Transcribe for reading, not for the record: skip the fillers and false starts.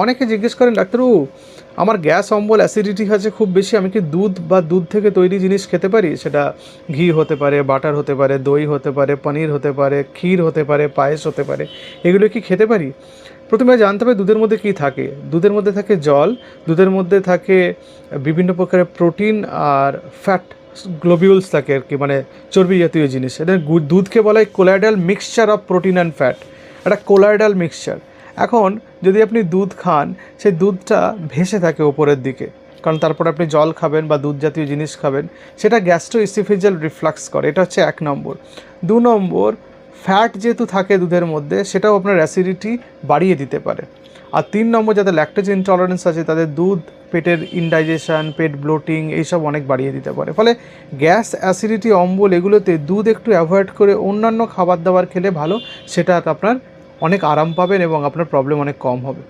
অনেকে জিজ্ঞেস করেন, ডাক্তারবাবু আমার গ্যাস অম্বল অ্যাসিডিটি আছে খুব বেশি, আমি কি দুধ বা দুধ থেকে তৈরি জিনিস খেতে পারি? সেটা ঘি হতে পারে, বাটার হতে পারে, দই হতে পারে, পনির হতে পারে, ক্ষীর হতে পারে, পায়েস হতে পারে, এগুলো কি খেতে পারি? প্রথমে জানতে হবে দুধের মধ্যে কী থাকে। দুধের মধ্যে থাকে জল, দুধের মধ্যে থাকে বিভিন্ন প্রকারের প্রোটিন আর ফ্যাট গ্লোবিউলস থাকে আর কি, মানে চর্বি জাতীয় জিনিস। এটা দুধকে বলা হয় colloidal mixture of protein and fat, একটা কোলাইডাল মিক্সচার। এখন যদি আপনি দুধ খান, সেই দুধটা ভেসে থাকে ওপরের দিকে, কারণ তারপর আপনি জল খাবেন বা দুধ জাতীয় জিনিস খাবেন, সেটা গ্যাস্ট্রোইসোফেজিয়াল রিফ্লাক্স করে। এটা হচ্ছে 1 নম্বর। 2 নম্বর, ফ্যাট যেহেতু থাকে দুধের মধ্যে, সেটাও আপনার অ্যাসিডিটি বাড়িয়ে দিতে পারে। আর 3 নম্বর, যাদের ল্যাকটোজ ইনটলারেন্স আছে তাদের দুধ পেটের ইনডাইজেশন, পেট ব্লোটিং এইসব অনেক বাড়িয়ে দিতে পারে। ফলে গ্যাস, অ্যাসিডিটি, অম্বল এগুলোতে দুধ একটু অ্যাভয়েড করে অন্যান্য খাবার দাবার খেলে ভালো, সেটা আপনার অনেক আরাম পাবেন এবং আপনার প্রবলেম অনেক কম হবে।